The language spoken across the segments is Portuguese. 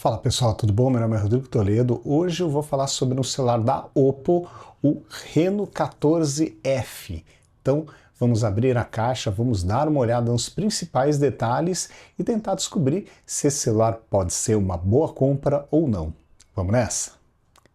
Fala pessoal, tudo bom? Meu nome é Rodrigo Toledo. Hoje eu vou falar sobre um celular da Oppo, o Reno 14F. Então vamos abrir a caixa, vamos dar uma olhada nos principais detalhes e tentar descobrir se esse celular pode ser uma boa compra ou não. Vamos nessa?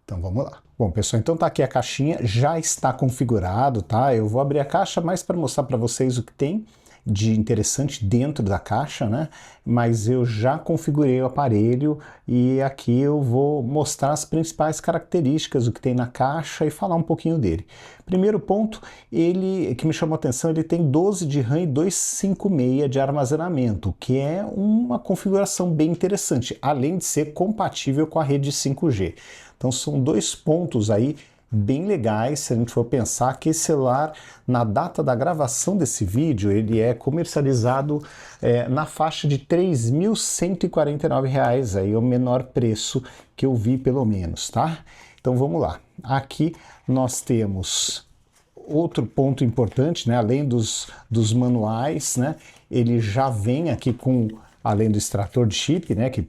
Então vamos lá. Bom pessoal, então tá aqui a caixinha, já está configurado, tá? Eu vou abrir a caixa mais para mostrar para vocês o que tem de interessante dentro da caixa, né? Mas eu já configurei o aparelho e aqui eu vou mostrar as principais características, o que tem na caixa e falar um pouquinho dele. Primeiro ponto, ele que me chamou a atenção, ele tem 12 de RAM e 256 de armazenamento, que é uma configuração bem interessante, além de ser compatível com a rede 5G. Então são dois pontos aí bem legais se a gente for pensar que esse celular, na data da gravação desse vídeo, ele é comercializado na faixa de R$ 3.149, aí é o menor preço que eu vi pelo menos, tá? Então vamos lá. Aqui nós temos outro ponto importante, né? Além dos manuais, né? Ele já vem aqui com, além do extrator de chip, né? Que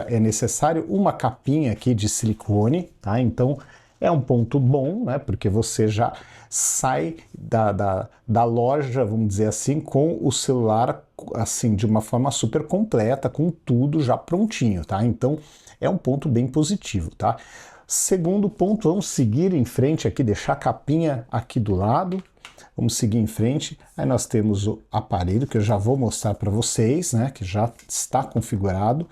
é necessário uma capinha aqui de silicone, tá? Então é um ponto bom, né? Porque você já sai da loja, vamos dizer assim, com o celular assim de uma forma super completa, com tudo já prontinho, tá? Então é um ponto bem positivo, tá? Segundo ponto, vamos seguir em frente aqui, deixar a capinha aqui do lado. Vamos seguir em frente. Aí nós temos o aparelho que eu já vou mostrar para vocês, né? Que já está configurado.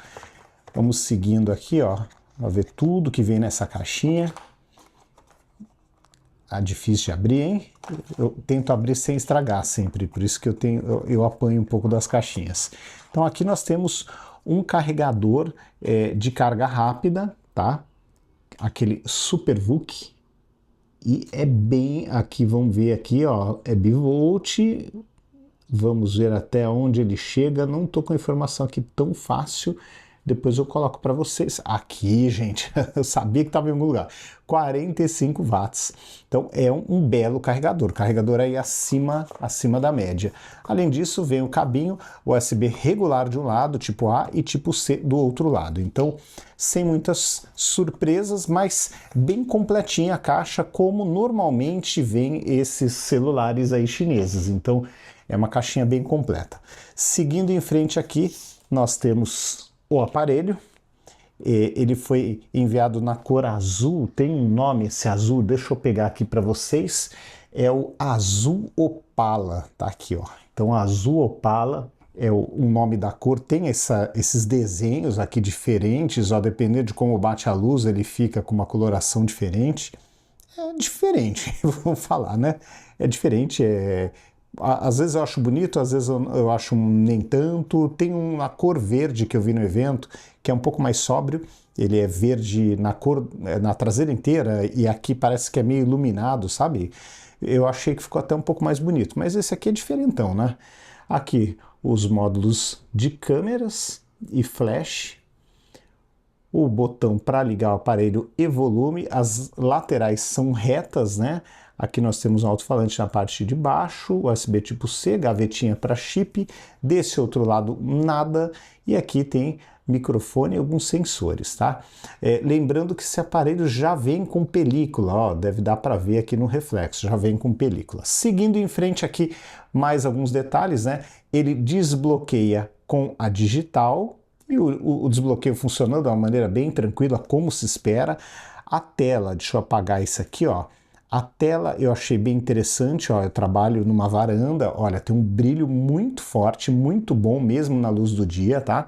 Vamos seguindo aqui, ó. Vamos ver tudo que vem nessa caixinha. Tá difícil de abrir, hein? Eu tento abrir sem estragar sempre, por isso que eu apanho um pouco das caixinhas. Então aqui nós temos um carregador de carga rápida, tá? Aquele SuperVOOC. E é bem, aqui vamos ver aqui, ó, é bivolt. Vamos ver até onde ele chega. Não tô com a informação aqui tão fácil. Depois eu coloco para vocês. Aqui, gente, eu sabia que estava em algum lugar. 45 watts. Então é um belo carregador. Carregador aí acima da média. Além disso, vem o cabinho USB regular de um lado, tipo A, e tipo C do outro lado. Então, sem muitas surpresas, mas bem completinha a caixa, como normalmente vem esses celulares aí chineses. Então, é uma caixinha bem completa. Seguindo em frente aqui, nós temos o aparelho. Ele foi enviado na cor azul, tem um nome esse azul, deixa eu pegar aqui para vocês, é o azul opala, tá aqui, ó. Então azul opala é o nome da cor, tem esses desenhos aqui diferentes, ó, dependendo de como bate a luz, ele fica com uma coloração diferente. É diferente, vou falar, né? É diferente, às vezes eu acho bonito, às vezes eu acho nem tanto. Tem uma cor verde que eu vi no evento, que é um pouco mais sóbrio. Ele é verde na cor, na traseira inteira, e aqui parece que é meio iluminado, sabe? Eu achei que ficou até um pouco mais bonito, mas esse aqui é diferentão, né? Aqui os módulos de câmeras e flash. O botão para ligar o aparelho e volume, as laterais são retas, né? Aqui nós temos um alto-falante na parte de baixo, USB tipo C, gavetinha para chip, desse outro lado nada, e aqui tem microfone e alguns sensores, tá? Lembrando que esse aparelho já vem com película, ó, deve dar para ver aqui no reflexo, já vem com película. Seguindo em frente aqui, mais alguns detalhes, né? Ele desbloqueia com a digital, e o desbloqueio funcionando de uma maneira bem tranquila, como se espera. A tela, deixa eu apagar isso aqui, ó. A tela eu achei bem interessante, ó, eu trabalho numa varanda, olha, tem um brilho muito forte, muito bom, mesmo na luz do dia, tá?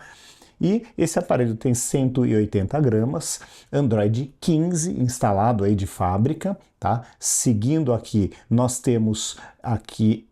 E esse aparelho tem 180 gramas, Android 15 instalado aí de fábrica, tá? Seguindo aqui, nós temos aqui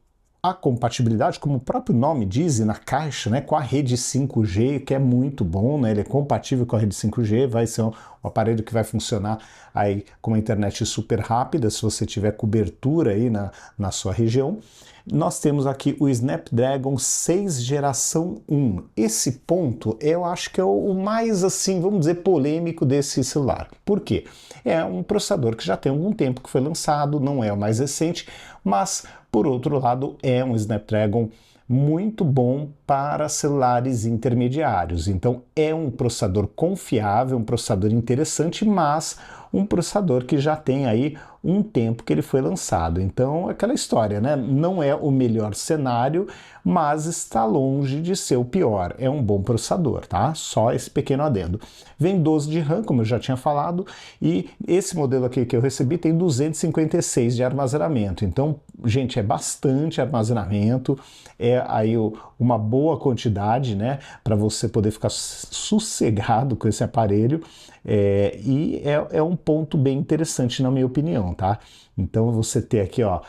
a compatibilidade, como o próprio nome diz na caixa, né, com a rede 5G, que é muito bom, né, ele é compatível com a rede 5G, vai ser um aparelho que vai funcionar aí com uma internet super rápida, se você tiver cobertura aí na sua região. Nós temos aqui o Snapdragon 6 geração 1. Esse ponto eu acho que é o mais, assim, vamos dizer, polêmico desse celular. Por quê? É um processador que já tem algum tempo que foi lançado, não é o mais recente, mas, por outro lado, é um Snapdragon muito bom para celulares intermediários. Então é um processador confiável, um processador interessante, mas um processador que já tem aí um tempo que ele foi lançado. Então, aquela história, né? Não é o melhor cenário, mas está longe de ser o pior. É um bom processador, tá? Só esse pequeno adendo. Vem 12 de RAM, como eu já tinha falado, e esse modelo aqui que eu recebi tem 256 de armazenamento. Então, gente, é bastante armazenamento, é aí uma boa quantidade, né? Para você poder ficar sossegado com esse aparelho. E é um ponto bem interessante na minha opinião, tá? Então você ter aqui, ó,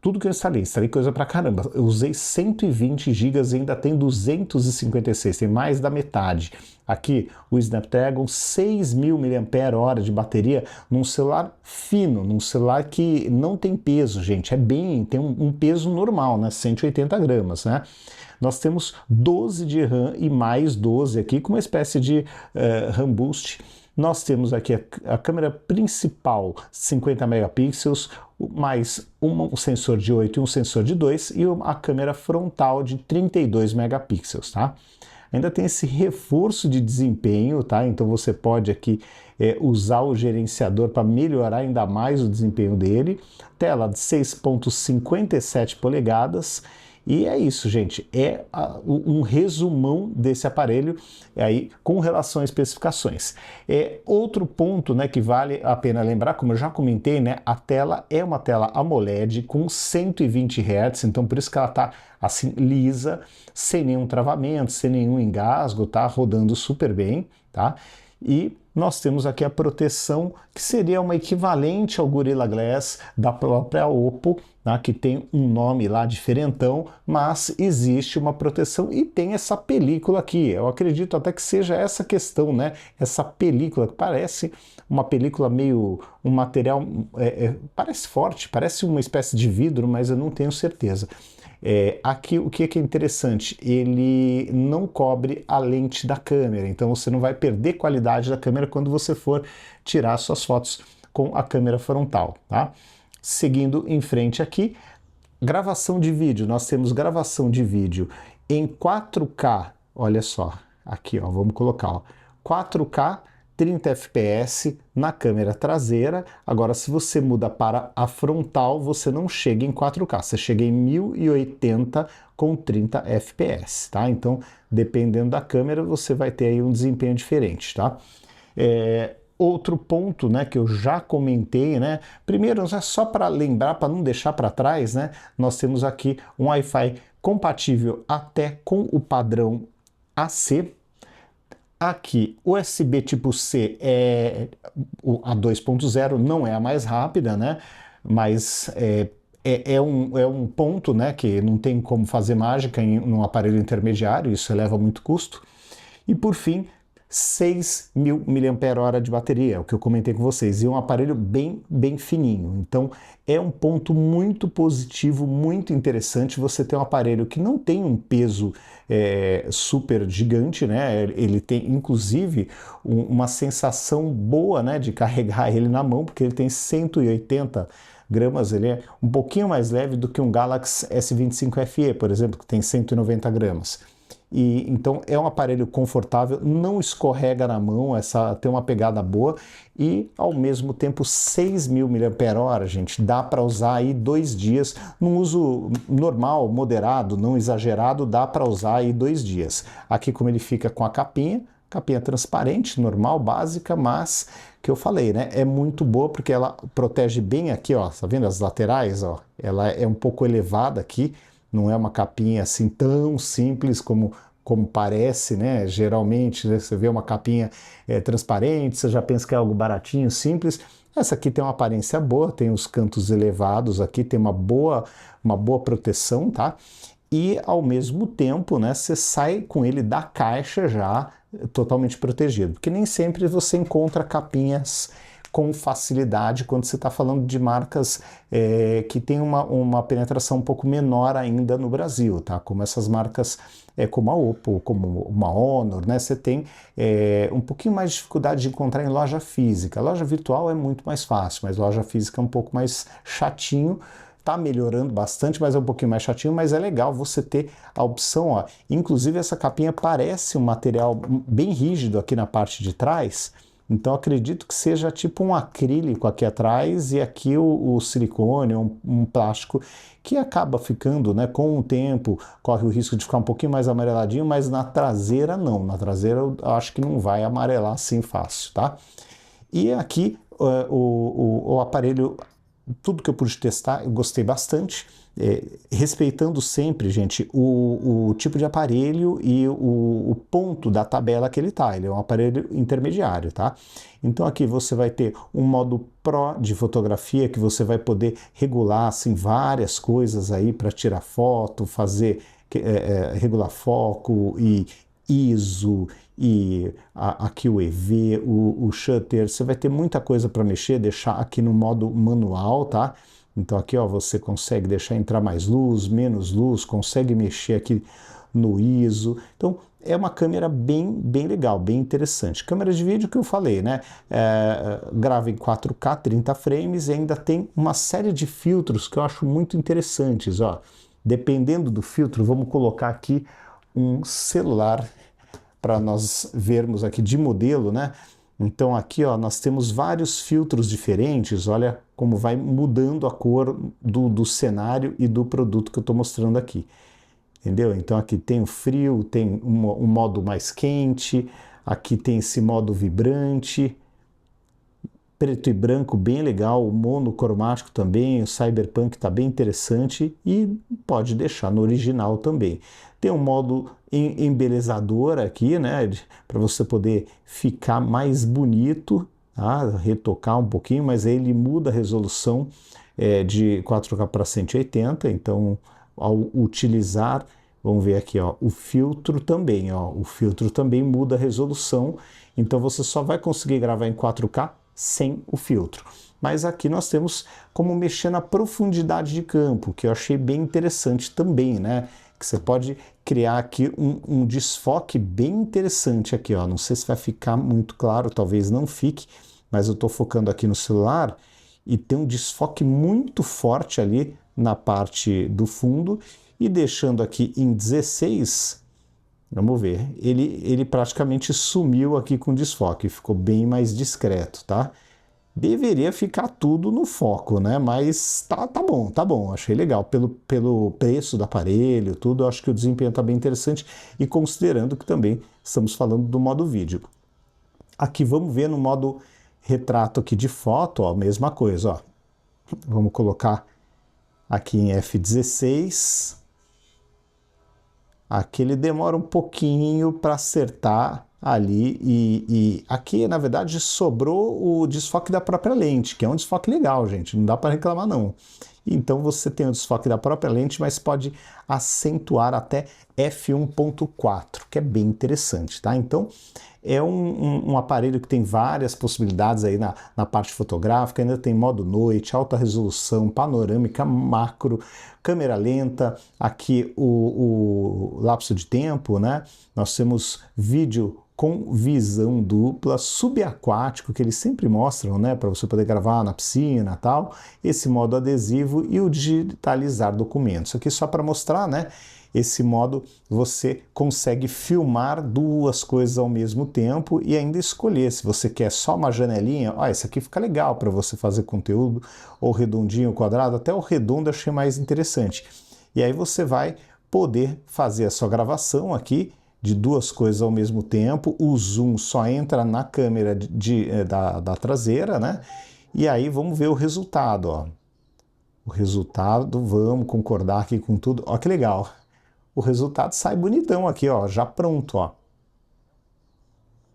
tudo que eu instalei coisa pra caramba. Eu usei 120 GB e ainda tem 256, tem mais da metade. Aqui o Snapdragon, 6.000 mAh de bateria num celular fino, num celular que não tem peso, gente. Tem um peso normal, né? 180 gramas, né? Nós temos 12 de RAM e mais 12 aqui, com uma espécie de RAM Boost. Nós temos aqui a câmera principal, 50 megapixels, mais um sensor de 8 e um sensor de 2, e a câmera frontal de 32 megapixels, tá? Ainda tem esse reforço de desempenho, tá? Então você pode aqui usar o gerenciador para melhorar ainda mais o desempenho dele. Tela de 6,57 polegadas. E é isso, gente, um resumão desse aparelho aí com relação a especificações. Outro ponto, né, que vale a pena lembrar, como eu já comentei, né, a tela é uma tela AMOLED com 120 Hz, então por isso que ela tá assim lisa, sem nenhum travamento, sem nenhum engasgo, tá rodando super bem, tá? E nós temos aqui a proteção que seria uma equivalente ao Gorilla Glass da própria Oppo, né, que tem um nome lá diferentão, mas existe uma proteção e tem essa película aqui. Eu acredito até que seja essa questão, né? Essa película que parece uma película meio, um material, parece forte, parece uma espécie de vidro, mas eu não tenho certeza. Aqui o que é interessante, ele não cobre a lente da câmera, então você não vai perder qualidade da câmera quando você for tirar suas fotos com a câmera frontal, tá? Seguindo em frente aqui, gravação de vídeo, nós temos gravação de vídeo em 4K, olha só, aqui ó, vamos colocar ó, 4K, 30 fps na câmera traseira. Agora, se você muda para a frontal, você não chega em 4K, você chega em 1080 com 30 fps, tá? Então, dependendo da câmera, você vai ter aí um desempenho diferente, tá? Outro ponto, né, que eu já comentei, né? Primeiro, só para lembrar, para não deixar para trás, né? Nós temos aqui um Wi-Fi compatível até com o padrão AC. Aqui, USB tipo C a 2.0, não é a mais rápida, né? Mas é um ponto, né, que não tem como fazer mágica num aparelho intermediário, isso eleva muito custo. E por fim, 6.000 mAh de bateria, o que eu comentei com vocês, e um aparelho bem fininho. Então é um ponto muito positivo, muito interessante você ter um aparelho que não tem um peso super gigante, né? Ele tem inclusive uma sensação boa, né, de carregar ele na mão, porque ele tem 180 gramas, ele é um pouquinho mais leve do que um Galaxy S25 FE, por exemplo, que tem 190 gramas. E então é um aparelho confortável, não escorrega na mão, tem uma pegada boa e ao mesmo tempo 6.000 mAh, gente, dá para usar aí 2 dias, num uso normal, moderado, não exagerado, dá para usar aí 2 dias. Aqui como ele fica com a capinha transparente, normal, básica, mas que eu falei, né, é muito boa porque ela protege bem aqui, ó, tá vendo as laterais, ó, ela é um pouco elevada aqui, não é uma capinha assim tão simples como parece, né? Geralmente, né, você vê uma capinha transparente, você já pensa que é algo baratinho, simples. Essa aqui tem uma aparência boa, tem os cantos elevados aqui, tem uma boa proteção, tá? E ao mesmo tempo, né, você sai com ele da caixa já totalmente protegido, porque nem sempre você encontra capinhas com facilidade quando você está falando de marcas que tem uma penetração um pouco menor ainda no Brasil, tá? Como essas marcas como a Oppo, como uma Honor, né? Você tem um pouquinho mais de dificuldade de encontrar em loja física. A loja virtual é muito mais fácil, mas loja física é um pouco mais chatinho. tá melhorando bastante, mas é um pouquinho mais chatinho, mas é legal você ter a opção, ó. Inclusive essa capinha parece um material bem rígido aqui na parte de trás, então acredito que seja tipo um acrílico aqui atrás e aqui o silicone, um plástico que acaba ficando, né, com o tempo, corre o risco de ficar um pouquinho mais amareladinho, mas na traseira não, na traseira eu acho que não vai amarelar assim fácil, tá? E aqui o aparelho, tudo que eu pude testar, eu gostei bastante, respeitando sempre, gente, o tipo de aparelho e o ponto da tabela que ele tá. Ele é um aparelho intermediário, tá? Então aqui você vai ter um modo Pro de fotografia que você vai poder regular assim várias coisas aí para tirar foto, fazer regular foco e ISO e aqui o EV, o shutter, você vai ter muita coisa para mexer, deixar aqui no modo manual, tá? Então aqui ó, você consegue deixar entrar mais luz, menos luz, consegue mexer aqui no ISO. Então é uma câmera bem legal, bem interessante. Câmera de vídeo que eu falei, né? Grava em 4K, 30 frames e ainda tem uma série de filtros que eu acho muito interessantes, ó. Dependendo do filtro, vamos colocar aqui um celular para nós vermos aqui de modelo, né? Então aqui ó, nós temos vários filtros diferentes, olha como vai mudando a cor do cenário e do produto que eu estou mostrando aqui. Entendeu? Então aqui tem o frio, tem um modo mais quente, aqui tem esse modo vibrante, preto e branco bem legal, o monocromático também, o cyberpunk está bem interessante e pode deixar no original também. Tem um modo embelezador aqui, né, para você poder ficar mais bonito, tá? Retocar um pouquinho, mas aí ele muda a resolução de 4K para 180, então ao utilizar, vamos ver aqui, ó, o filtro também, ó, o filtro também muda a resolução, então você só vai conseguir gravar em 4K sem o filtro. Mas aqui nós temos como mexer na profundidade de campo, que eu achei bem interessante também, né? Que você pode criar aqui um desfoque bem interessante aqui, ó. Não sei se vai ficar muito claro, talvez não fique, mas eu estou focando aqui no celular e tem um desfoque muito forte ali na parte do fundo e deixando aqui em 16, vamos ver, ele praticamente sumiu aqui com desfoque, ficou bem mais discreto, tá? Deveria ficar tudo no foco, né? Mas tá bom, achei legal. Pelo preço do aparelho, tudo, acho que o desempenho tá bem interessante e considerando que também estamos falando do modo vídeo. Aqui vamos ver no modo retrato aqui de foto, ó, mesma coisa, ó. Vamos colocar aqui em f16. Aqui ele demora um pouquinho para acertar ali e aqui, na verdade, sobrou o desfoque da própria lente, que é um desfoque legal, gente, não dá para reclamar não. Então você tem o desfoque da própria lente, mas pode acentuar até f1.4, que é bem interessante, tá? Então é um aparelho que tem várias possibilidades aí na parte fotográfica, ainda tem modo noite, alta resolução, panorâmica, macro, câmera lenta, aqui o lapso de tempo, né? Nós temos vídeo com visão dupla, subaquático, que eles sempre mostram, né, para você poder gravar na piscina e tal, esse modo adesivo e o digitalizar documentos. Aqui só para mostrar, né, esse modo você consegue filmar duas coisas ao mesmo tempo e ainda escolher se você quer só uma janelinha, ó, esse aqui fica legal para você fazer conteúdo, ou redondinho, ou quadrado, até o redondo eu achei mais interessante. E aí você vai poder fazer a sua gravação aqui de duas coisas ao mesmo tempo, o zoom só entra na câmera da traseira, né? E aí vamos ver o resultado, ó. O resultado, vamos concordar aqui com tudo, ó que legal. O resultado sai bonitão aqui, ó, já pronto, ó.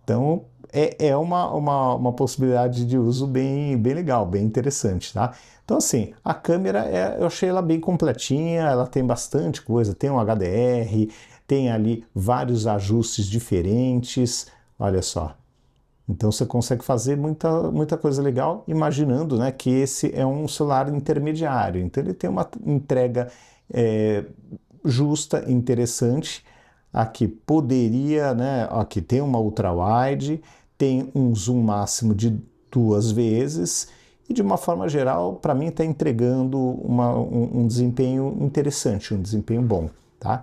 Então é uma possibilidade de uso bem legal, bem interessante, tá? Então assim, a câmera eu achei ela bem completinha, ela tem bastante coisa, tem um HDR, tem ali vários ajustes diferentes, olha só. Então você consegue fazer muita coisa legal, imaginando, né, que esse é um celular intermediário. Então ele tem uma entrega justa, interessante. Aqui poderia, né, aqui tem uma ultra-wide, tem um zoom máximo de 2 vezes e de uma forma geral, para mim está entregando um desempenho interessante, um desempenho bom, tá?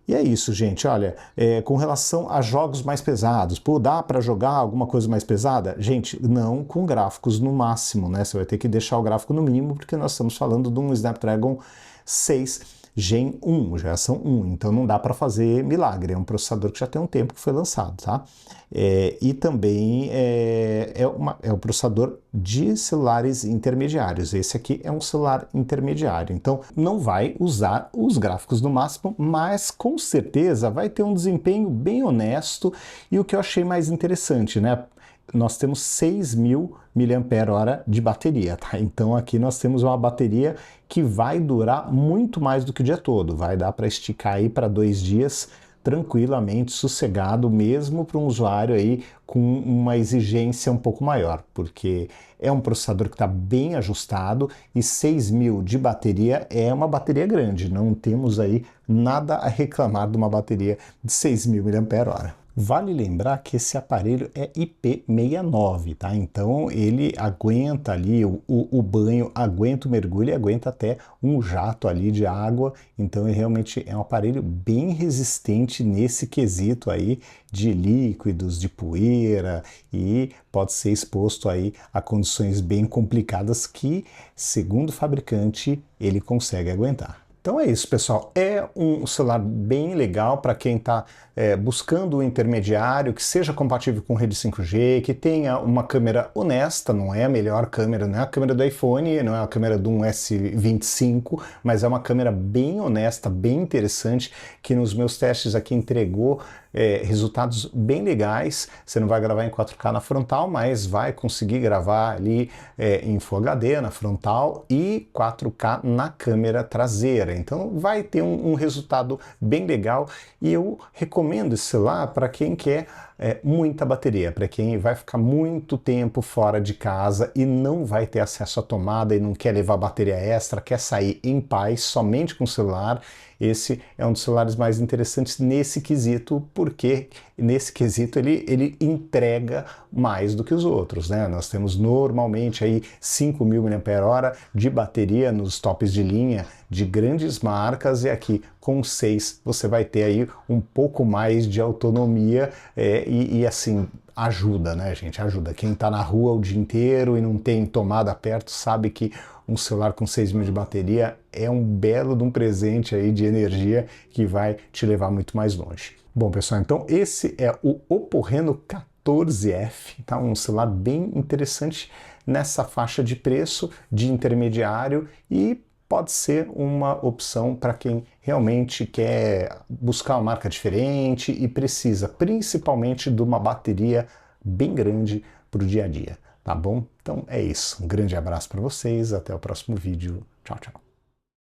E é isso, gente. Olha, com relação a jogos mais pesados, pô, dá para jogar alguma coisa mais pesada? Gente, não com gráficos no máximo, né? Você vai ter que deixar o gráfico no mínimo, porque nós estamos falando de um Snapdragon 6 Gen 1, geração 1, então não dá para fazer milagre, é um processador que já tem um tempo que foi lançado, tá? E também é um processador de celulares intermediários, esse aqui é um celular intermediário, então não vai usar os gráficos no máximo, mas com certeza vai ter um desempenho bem honesto, e o que eu achei mais interessante, né? Nós temos 6.000 mAh de bateria, tá? Então aqui nós temos uma bateria que vai durar muito mais do que o dia todo, vai dar para esticar aí para 2 dias tranquilamente, sossegado, mesmo para um usuário aí com uma exigência um pouco maior, porque é um processador que está bem ajustado e 6.000 de bateria é uma bateria grande, não temos aí nada a reclamar de uma bateria de 6.000 mAh. Vale lembrar que esse aparelho é IP69, tá? Então ele aguenta ali o banho, aguenta o mergulho e aguenta até um jato ali de água. Então ele realmente é um aparelho bem resistente nesse quesito aí de líquidos, de poeira, e pode ser exposto aí a condições bem complicadas que, segundo o fabricante, ele consegue aguentar. Então é isso, pessoal. É um celular bem legal para quem está buscando um intermediário que seja compatível com rede 5G, que tenha uma câmera honesta, não é a melhor câmera, não é a câmera do iPhone, não é a câmera de um S25, mas é uma câmera bem honesta, bem interessante, que nos meus testes aqui entregou resultados bem legais. Você não vai gravar em 4K na frontal, mas vai conseguir gravar ali em Full HD na frontal e 4K na câmera traseira. Então vai ter um resultado bem legal, e eu recomendo esse celular para quem quer muita bateria, para quem vai ficar muito tempo fora de casa e não vai ter acesso à tomada e não quer levar bateria extra, quer sair em paz somente com o celular. Esse é um dos celulares mais interessantes nesse quesito, porque nesse quesito ele entrega mais do que os outros, né? Nós temos normalmente aí 5.000 mAh de bateria nos tops de linha de grandes marcas, e aqui com 6 você vai ter aí um pouco mais de autonomia, e assim, ajuda, né, gente? Ajuda. Quem tá na rua o dia inteiro e não tem tomada perto sabe que um celular com 6.000 de bateria é um belo de um presente aí de energia que vai te levar muito mais longe. Bom, pessoal, então esse é o Oppo Reno 14F, tá? Um celular bem interessante nessa faixa de preço de intermediário, e pode ser uma opção para quem realmente quer buscar uma marca diferente e precisa principalmente de uma bateria bem grande para o dia a dia, tá bom? Então é isso, um grande abraço para vocês, até o próximo vídeo, tchau, tchau.